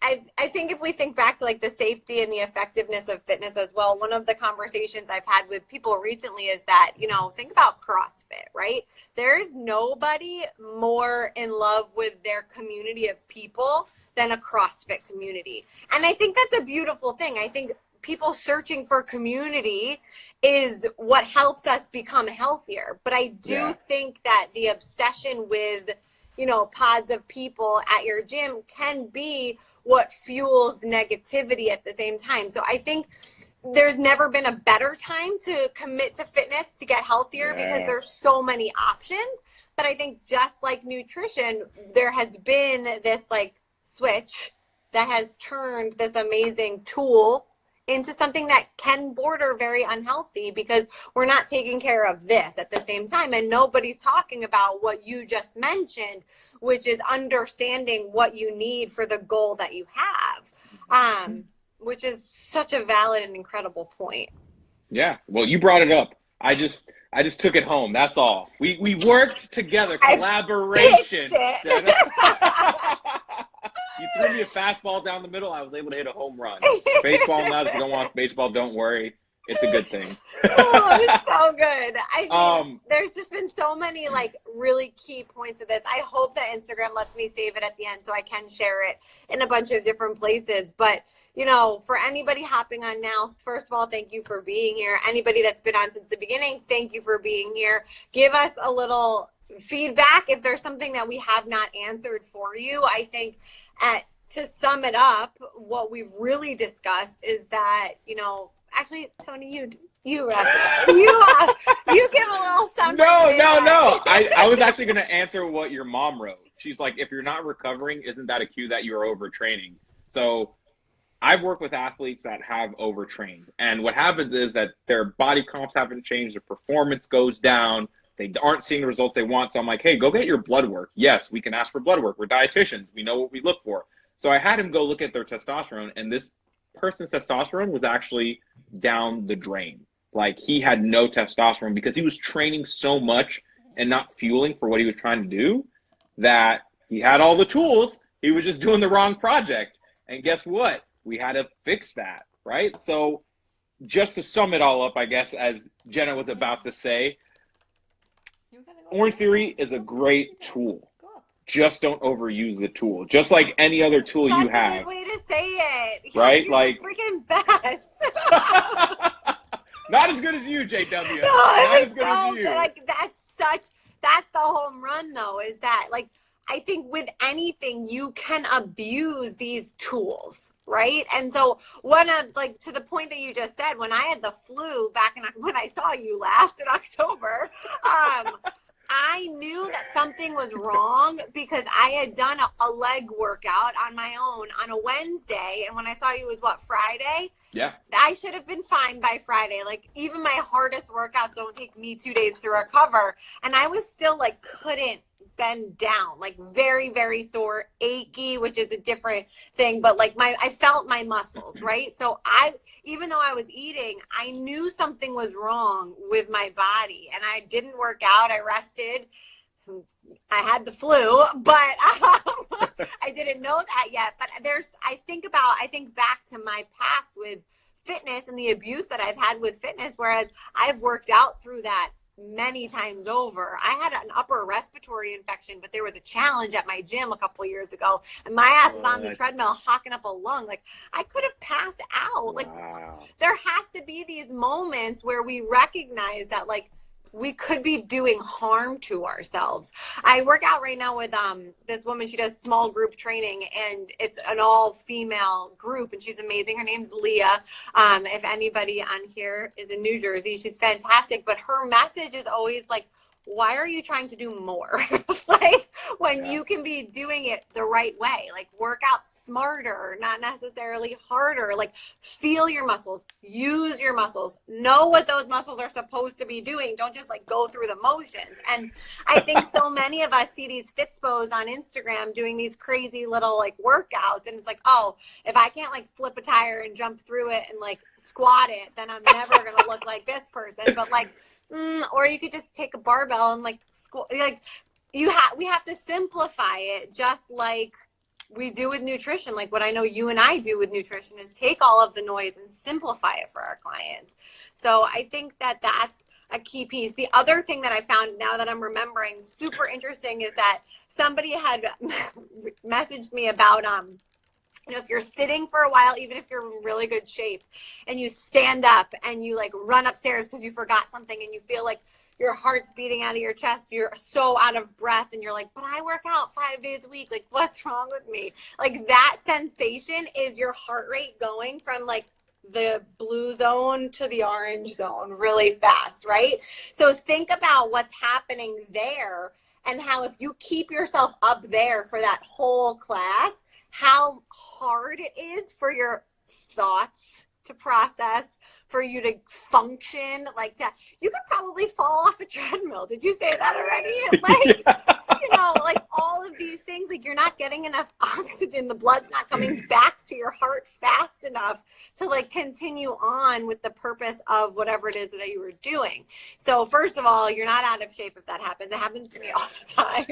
I think if we think back to like the safety and the effectiveness of fitness as well, one of the conversations I've had with people recently is that, think about CrossFit, right? There's nobody more in love with their community of people than a CrossFit community. And I think that's a beautiful thing. I think people searching for community is what helps us become healthier. But I do think that the obsession with, pods of people at your gym can be what fuels negativity at the same time. So I think there's never been a better time to commit to fitness to get healthier because there's so many options. But I think just like nutrition, there has been this like switch that has turned this amazing tool into something that can border very unhealthy because we're not taking care of this at the same time. And nobody's talking about what you just mentioned, which is understanding what you need for the goal that you have, which is such a valid and incredible point. Yeah. Well, you brought it up. I just took it home. That's all. We worked together. Collaboration. You threw me a fastball down the middle. I was able to hit a home run. Baseball nuts. If you don't watch baseball, don't worry. It's a good thing. Oh, it's so good. I mean, there's just been so many like really key points of this. I hope that Instagram lets me save it at the end so I can share it in a bunch of different places. But for anybody hopping on now, first of all, thank you for being here. Anybody that's been on since the beginning, thank you for being here. Give us a little feedback if there's something that we have not answered for you. I think to sum it up, what we've really discussed is that, actually, Tony, you wrap it up. You give a little something. No. I was actually going to answer what your mom wrote. She's like, if you're not recovering, isn't that a cue that you're overtraining? So I've worked with athletes that have overtrained. And what happens is that their body comps haven't changed. Their performance goes down. They aren't seeing the results they want. So I'm like, hey, go get your blood work. Yes, we can ask for blood work. We're dietitians. We know what we look for. So I had him go look at their testosterone, and this person's testosterone was actually down the drain. Like, he had no testosterone because he was training so much and not fueling for what he was trying to do that he had all the tools. He was just doing the wrong project. And guess what? We had to fix that, right? So just to sum it all up, I guess, as Jenna was about to say, Orange Theory is a great tool. Just don't overuse the tool. Just like any other tool you have. That's a good way to say it. Right? You're like the freaking best. Not as good as you, JW. No, Not as good so as you. good. Like, that's the home run though, is that like, I think with anything you can abuse these tools, right? And so to the point that you just said, when I had the flu when I saw you last in October, I knew that something was wrong because I had done a leg workout on my own on a Wednesday. And when I saw you was Friday? Yeah. I should have been fine by Friday. Like, even my hardest workouts don't take me 2 days to recover. And I was still like, couldn't bend down, like very, very sore, achy, which is a different thing. But like I felt my muscles, right? So even though I was eating, I knew something was wrong with my body, and I didn't work out. I rested. I had the flu, but I didn't know that yet. But I think back to my past with fitness and the abuse that I've had with fitness, whereas I've worked out through that many times over. I had an upper respiratory infection, but there was a challenge at my gym a couple of years ago, and my ass was on the treadmill hawking up a lung. Like, I could have passed out. Like, there has to be these moments where we recognize that, like, we could be doing harm to ourselves. I work out right now with this woman. She does small group training, and it's an all-female group, and she's amazing. Her name's Leah. If anybody on here is in New Jersey, she's fantastic. But her message is always like, why are you trying to do more? Like, when you can be doing it the right way, like work out smarter, not necessarily harder, like feel your muscles, use your muscles, know what those muscles are supposed to be doing. Don't just like go through the motions. And I think so many of us see these Fitspos on Instagram doing these crazy little like workouts. And it's like, oh, if I can't like flip a tire and jump through it and like squat it, then I'm never going to look like this person. But like, or you could just take a barbell and like we have to simplify it, just like we do with nutrition. Like what I know you and I do with nutrition is take all of the noise and simplify it for our clients. So I think that that's a key piece. The other thing that I found, now that I'm remembering, super interesting, is that somebody had messaged me about if you're sitting for a while, even if you're in really good shape, and you stand up and you like run upstairs because you forgot something and you feel like your heart's beating out of your chest, you're so out of breath, and you're like, but I work out 5 days a week. Like, what's wrong with me? Like, that sensation is your heart rate going from like the blue zone to the orange zone really fast, right? So think about what's happening there, and how if you keep yourself up there for that whole class, how hard it is for your thoughts to process, for you to function like that. You could probably fall off a treadmill. Did you say that already? Like, like all of these things, like you're not getting enough oxygen. The blood's not coming back to your heart fast enough to like continue on with the purpose of whatever it is that you were doing. So first of all, you're not out of shape if that happens. It happens to me all the time.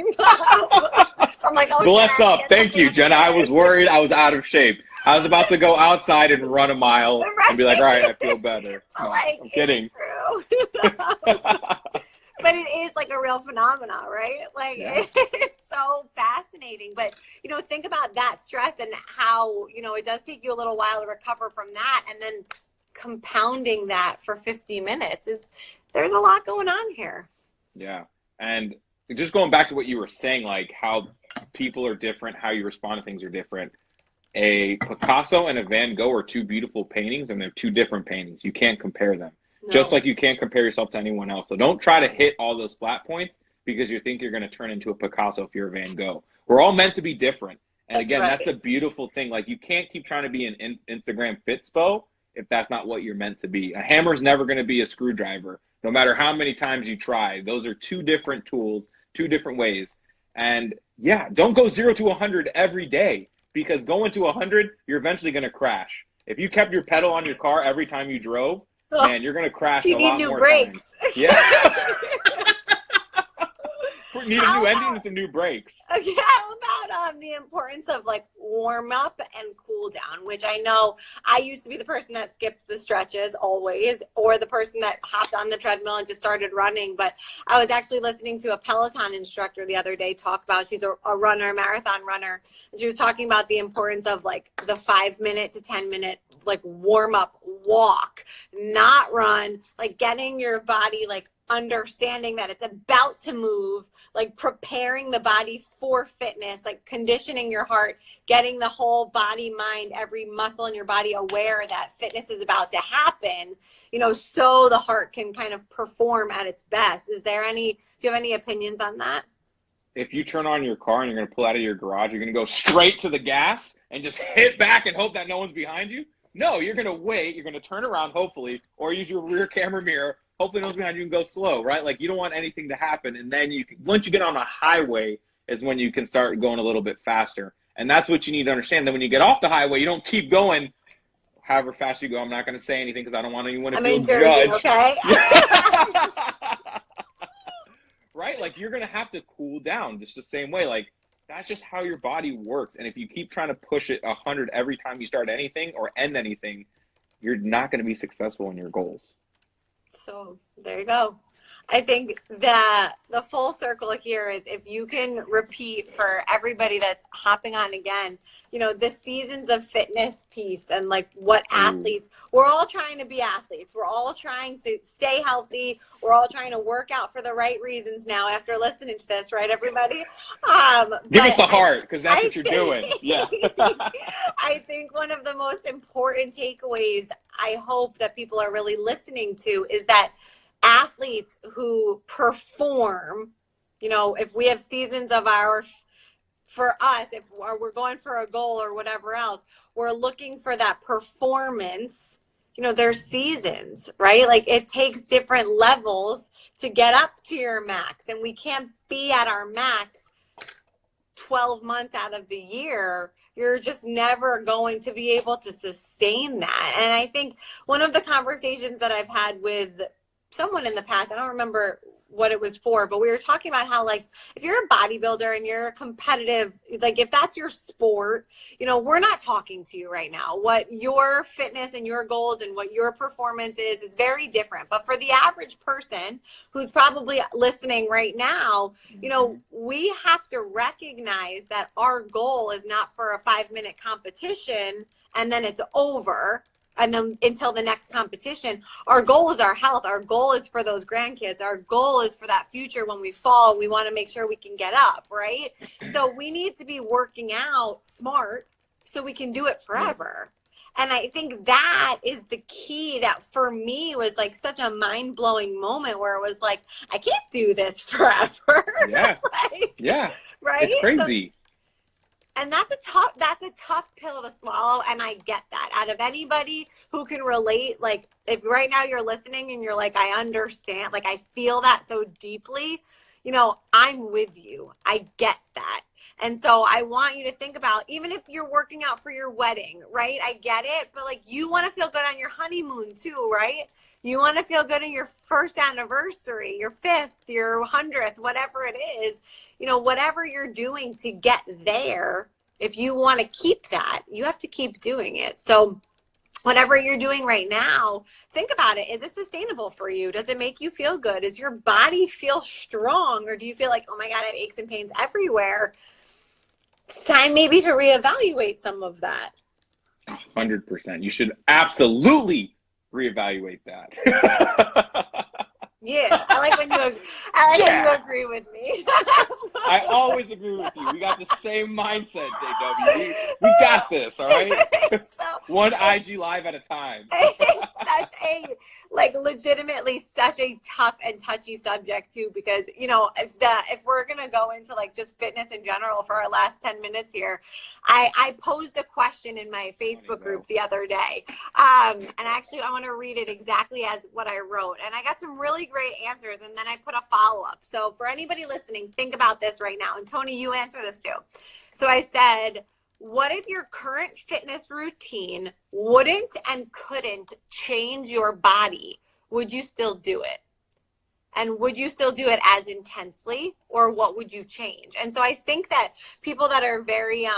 I'm like, oh, bless up. Thank you, Jenna. I was worried I was out of shape. I was about to go outside and run a mile and be like, all right, I feel better. No, like, I'm kidding. True. But it is like a real phenomena, right? Like, it's so fascinating. But, think about that stress and how, it does take you a little while to recover from that. And then compounding that for 50 minutes there's a lot going on here. Yeah. And just going back to what you were saying, like how people are different, how you respond to things are different. A Picasso and a Van Gogh are two beautiful paintings, and they're two different paintings. You can't compare them. No. Just like you can't compare yourself to anyone else. So don't try to hit all those flat points because you think you're going to turn into a Picasso if you're a Van Gogh. We're all meant to be different. And again, that's a beautiful thing. Like, you can't keep trying to be an Instagram Fitspo if that's not what you're meant to be. A hammer's never going to be a screwdriver, no matter how many times you try. Those are two different tools, two different ways. And yeah, don't go 0 to 100 every day, because going to 100, you're eventually going to crash. If you kept your pedal on your car every time you drove, man, you're going to crash a lot more times. You need new brakes. Yeah. Need a new engine and some new brakes. Okay, how about the importance of like warm up and cool down, which I know I used to be the person that skips the stretches always, or the person that hopped on the treadmill and just started running. But I was actually listening to a Peloton instructor the other day talk about, she's a runner, marathon runner, and she was talking about the importance of like the 5 minute to 10 minute like warm up walk, not run, like getting your body like understanding that it's about to move, like preparing the body for fitness, like conditioning your heart, getting the whole body, mind, every muscle in your body aware that fitness is about to happen, so the heart can kind of perform at its best. Do you have any opinions on that? If you turn on your car and you're going to pull out of your garage, you're going to go straight to the gas and just hit back and hope that no one's behind you? No, you're going to wait. You're going to turn around, hopefully, or use your rear camera mirror. Hopefully no one's behind you and go slow, right? Like, you don't want anything to happen. And then once you get on a highway is when you can start going a little bit faster. And that's what you need to understand. That when you get off the highway, you don't keep going however fast you go. I'm not going to say anything because I don't want anyone to feel judged. Okay? Right? Like, you're going to have to cool down just the same way. Like, that's just how your body works. And if you keep trying to push it 100 every time you start anything or end anything, you're not going to be successful in your goals. So there you go. I think that the full circle here is, if you can repeat for everybody that's hopping on again, the seasons of fitness piece, and like what athletes, we're all trying to be athletes. We're all trying to stay healthy. We're all trying to work out for the right reasons now after listening to this, right, everybody? Give us a heart, because that's what you're doing. Yeah. I think one of the most important takeaways I hope that people are really listening to is that athletes who perform, you know, if we have seasons of our, for us, if we're going for a goal or whatever else, we're looking for that performance, you know, there's seasons, right? Like it takes different levels to get up to your max, and we can't be at our max 12 months out of the year. You're just never going to be able to sustain that. And I think one of the conversations that I've had with someone in the past, I don't remember what it was for, but we were talking about how, like, if you're a bodybuilder and you're a competitive, like if that's your sport, you know, we're not talking to you right now. What your fitness and your goals and what your performance is very different. But for the average person who's probably listening right now, you know, we have to recognize that our goal is not for a 5-minute competition and then it's over. And then until the next competition, our goal is our health. Our goal is for those grandkids. Our goal is for that future when we fall, we want to make sure we can get up, right? So we need to be working out smart so we can do it forever. And I think that is the key that for me was like such a mind-blowing moment where it was like, I can't do this forever. Yeah. Like, Yeah. Right? It's crazy. And that's a tough pill to swallow. And I get that. Out of anybody who can relate, like if right now you're listening and you're like, I understand, like I feel that so deeply, you know, I'm with you. I get that. And so I want you to think about, even if you're working out for your wedding, right? I get it. But like you want to feel good on your honeymoon too, right? You want to feel good in your first anniversary, your 5th, your 100th, whatever it is, you know, whatever you're doing to get there, if you want to keep that, you have to keep doing it. So whatever you're doing right now, think about it. Is it sustainable for you? Does it make you feel good? Does your body feel strong? Or do you feel like, oh my God, I have aches and pains everywhere? It's time maybe to reevaluate some of that. 100%. You should absolutely reevaluate that. Yeah, I like when you agree with me. I always agree with you. We got the same mindset, JW. We got this, all right? One IG live at a time. It's such a, like, legitimately such a tough and touchy subject too, because, you know, if we're gonna go into like just fitness in general for our last 10 minutes here, I posed a question in my Facebook group the other day, and actually I want to read it exactly as what I wrote, and I got some really great answers, and then I put a follow-up. So for anybody listening, think about this right now, and Tony, you answer this too. So I said, what if your current fitness routine wouldn't and couldn't change your body? Would you still do it? And would you still do it as intensely, or what would you change? And so I think that people that are very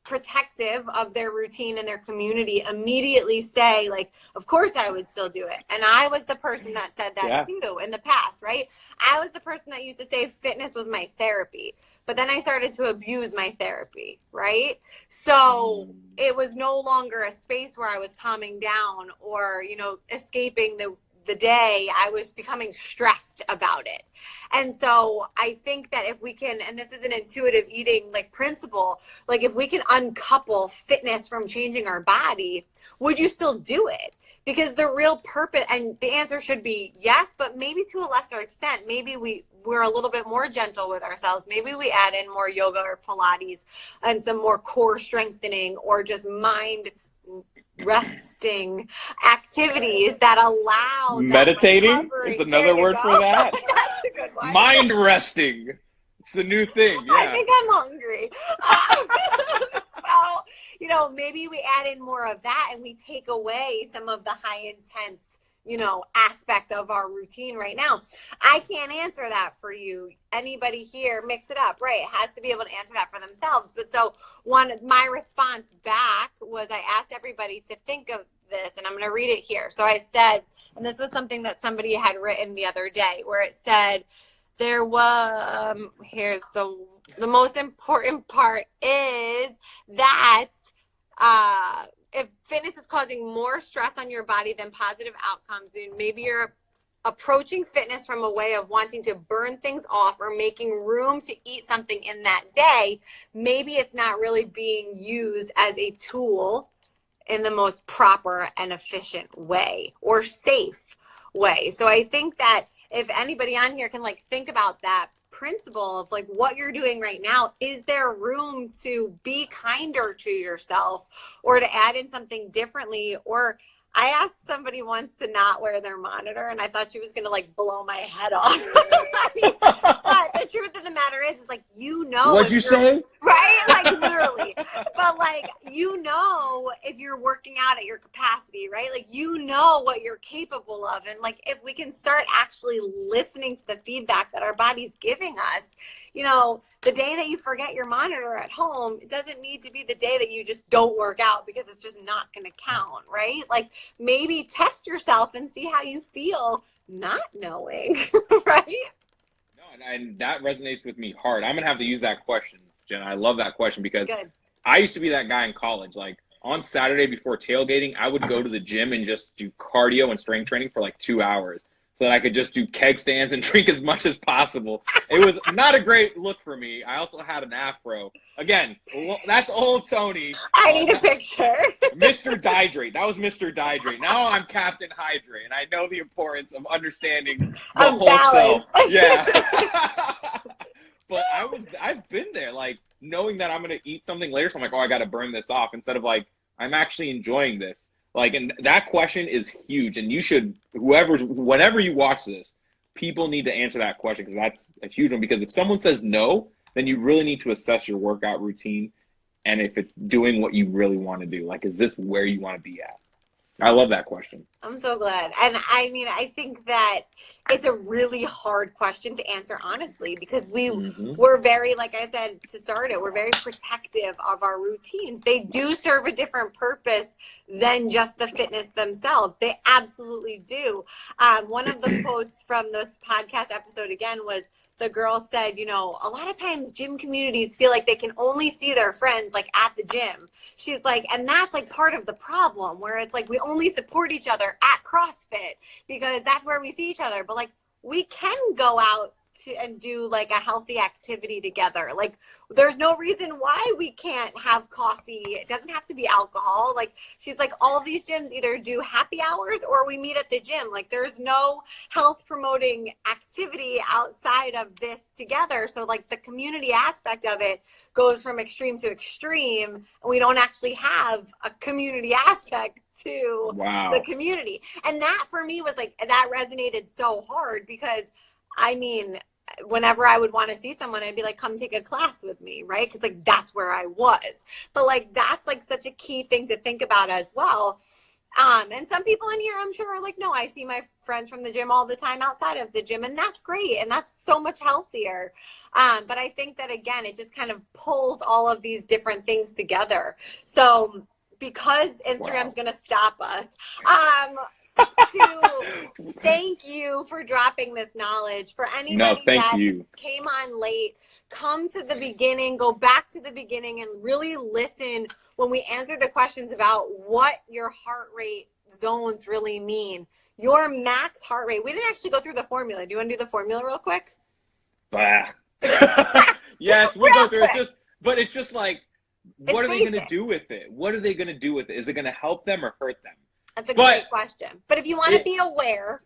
protective of their routine and their community immediately say, like, of course I would still do it. And I was the person that said that too in the past, right? I was the person that used to say fitness was my therapy. But then I started to abuse my therapy, right? So it was no longer a space where I was calming down or, you know, escaping the day. I was becoming stressed about it. And so I think that if we can, and this is an intuitive eating like principle, like if we can uncouple fitness from changing our body, would you still do it? Because the real purpose, and the answer should be yes, but maybe to a lesser extent. Maybe we're a little bit more gentle with ourselves. Maybe we add in more yoga or Pilates and some more core strengthening or just mind resting activities that allow meditating that is another word for that. That's a good one. Mind resting. It's the new thing. Yeah. I think I'm hungry. So, you know, maybe we add in more of that and we take away some of the high intense, you know, aspects of our routine right now. I can't answer that for you. Anybody here, mix it up, right? It has to be able to answer that for themselves. But so my response back was I asked everybody to think of this, and I'm going to read it here. So I said, and this was something that somebody had written the other day, where it said, there was, here's the most important part is that if fitness is causing more stress on your body than positive outcomes, then maybe you're approaching fitness from a way of wanting to burn things off or making room to eat something in that day. Maybe it's not really being used as a tool in the most proper and efficient way or safe. way. So I think that if anybody on here can like think about that principle of like what you're doing right now, is there room to be kinder to yourself or to add in something differently? Or I asked somebody once to not wear their monitor, and I thought she was going to like blow my head off. But the truth of the matter is like, you know, What'd you say? Right? Like literally. But like, you know, if you're working out at your capacity, right? Like, you know what you're capable of. And like, if we can start actually listening to the feedback that our body's giving us, you know, the day that you forget your monitor at home, it doesn't need to be the day that you just don't work out because it's just not going to count, right? Like maybe test yourself and see how you feel not knowing, right? No, and that resonates with me hard. I'm going to have to use that question, Jen. I love that question because Good. I used to be that guy in college. Like on Saturday before tailgating, I would go to the gym and just do cardio and strength training for like 2 hours so that I could just do keg stands and drink as much as possible. It was not a great look for me. I also had an afro. Again, that's old Tony. I need a picture. Mr. Dihydrate. That was Mr. Dihydrate. Now I'm Captain Hydrate, and I know the importance of understanding the whole self. Yeah. But I've been there, like knowing that I'm gonna eat something later, so I'm like, oh, I gotta burn this off, instead of like, I'm actually enjoying this. Like, and that question is huge, and you should, whenever you watch this, people need to answer that question because that's a huge one. Because if someone says no, then you really need to assess your workout routine and if it's doing what you really want to do. Like, is this where you want to be at? I love that question. I'm so glad. And I mean, I think that it's a really hard question to answer honestly, because we're very, like I said to start it, we're very protective of our routines. They do serve a different purpose than just the fitness themselves. They absolutely do. One of the quotes from this podcast episode again was, the girl said, you know, a lot of times gym communities feel like they can only see their friends like at the gym. She's like, and that's like part of the problem, where it's like we only support each other at CrossFit because that's where we see each other. But like, we can go out and do like a healthy activity together. Like, there's no reason why we can't have coffee. It doesn't have to be alcohol. Like, she's like, all of these gyms either do happy hours or we meet at the gym. Like, there's no health promoting activity outside of this together. So like the community aspect of it goes from extreme to extreme, and we don't actually have a community aspect to the community. And that for me was like, that resonated so hard, because I mean, whenever I would want to see someone, I'd be like, come take a class with me, right? Because like, that's where I was. But like, that's like such a key thing to think about as well. And some people in here, I'm sure, are like, no, I see my friends from the gym all the time outside of the gym, and that's great, and that's so much healthier. But I think that, again, it just kind of pulls all of these different things together. So because Instagram's going to stop us, to thank you for dropping this knowledge. For anybody came on late, come to the beginning, go back to the beginning and really listen when we answer the questions about what your heart rate zones really mean. Your max heart rate. We didn't actually go through the formula. Do you want to do the formula real quick? Yes, we'll go through it. It's just like, what are they going to do with it? What are they going to do with it? Is it going to help them or hurt them? That's a great question. But if you want to be aware,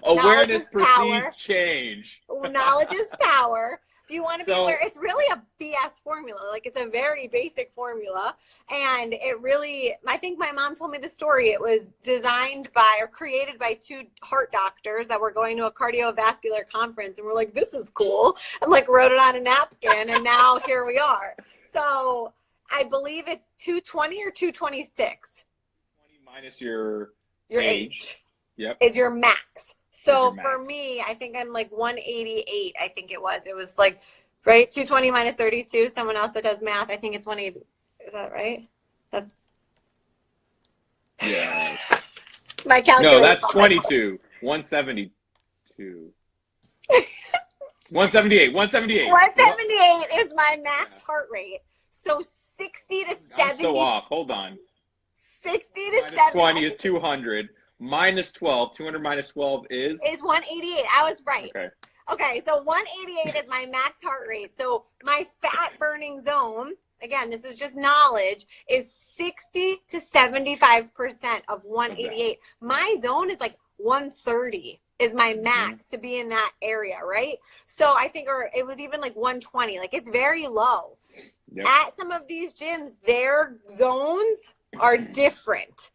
awareness precedes change. Knowledge is power. If you want to be aware, it's really a BS formula. Like, it's a very basic formula. And it really, I think my mom told me the story. It was designed by or created by two heart doctors that were going to a cardiovascular conference. And we're like, this is cool. And like wrote it on a napkin. And now here we are. So I believe it's 220 or 226. Minus your age. Yep. Is your max. So for me, I think I'm like 188. I think it was like, right? 220 minus 32. Someone else that does math, I think it's 180. Is that right? That's. Yeah. My calculator. No, that's 22. 172. 178. 178. 178 is my max heart rate. So 60 to 70. I'm so off. Hold on. 60 to 70. 20 is 200. Minus 12. 200 minus 12 is 188. I was right. Okay, so 188 is my max heart rate. So my fat burning zone, again, this is just knowledge, is 60 to 75% of 188. My zone is like 130 is my max to be in that area, right? So I think, or it was even like 120. Like, it's very low. Yep. At some of these gyms, their zones are different.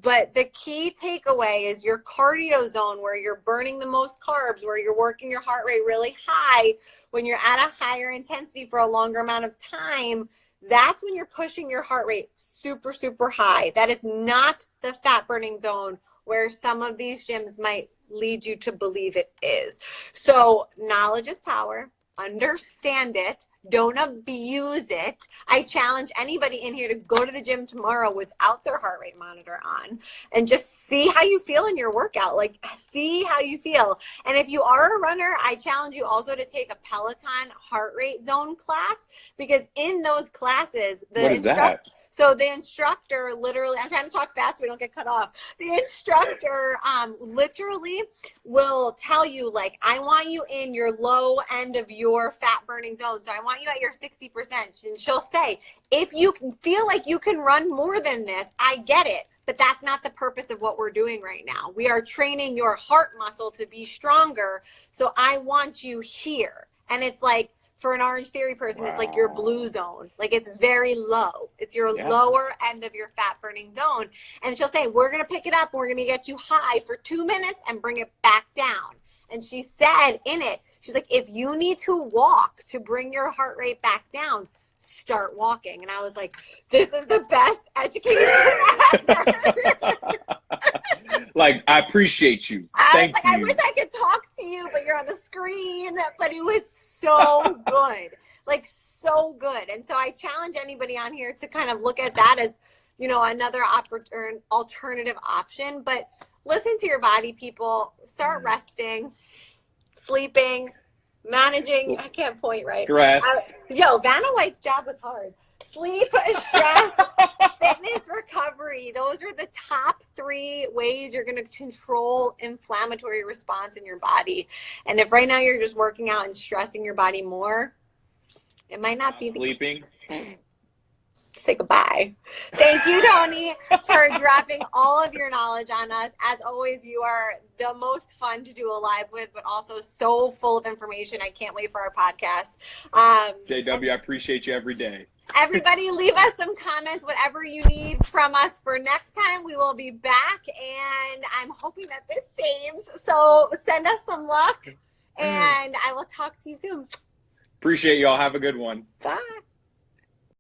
But the key takeaway is your cardio zone, where you're burning the most carbs, where you're working your heart rate really high, when you're at a higher intensity for a longer amount of time. That's when you're pushing your heart rate super, super high. That is not the fat burning zone where some of these gyms might lead you to believe it is. So knowledge is power. Understand it. Don't abuse it. I challenge anybody in here to go to the gym tomorrow without their heart rate monitor on and just see how you feel in your workout. Like, see how you feel. And if you are a runner, I challenge you also to take a Peloton heart rate zone class, because in those classes, What is that? so the instructor literally, I'm trying to talk fast so we don't get cut off. The instructor literally will tell you, like, I want you in your low end of your fat burning zone. So I want you at your 60%. And she'll say, if you can feel like you can run more than this, I get it. But that's not the purpose of what we're doing right now. We are training your heart muscle to be stronger. So I want you here. And it's like, for an Orange Theory person, It's like your blue zone. Like, it's very low. It's your lower end of your fat burning zone. And she'll say, we're going to pick it up. We're going to get you high for 2 minutes and bring it back down. And she said in it, she's like, if you need to walk to bring your heart rate back down, start walking. And I was like, this is the best education ever. Like, I appreciate you. Thank you. I wish I could talk to you, but you're on the screen. But it was so good. Like, so good. And so I challenge anybody on here to kind of look at that as, you know, another alternative option. But listen to your body, people. Start resting, sleeping, managing. I can't point right. Stress. Vanna White's job was hard. Sleep, stress, fitness, recovery. Those are the top 3 ways you're going to control inflammatory response in your body. And if right now you're just working out and stressing your body more, it might not be sleeping. Say goodbye. Thank you, Tony, for dropping all of your knowledge on us. As always, you are the most fun to do a live with, but also so full of information. I can't wait for our podcast. JW, I appreciate you every day. Everybody, leave us some comments, whatever you need from us for next time. We will be back, and I'm hoping that this saves. So send us some luck, and I will talk to you soon. Appreciate y'all. Have a good one. Bye.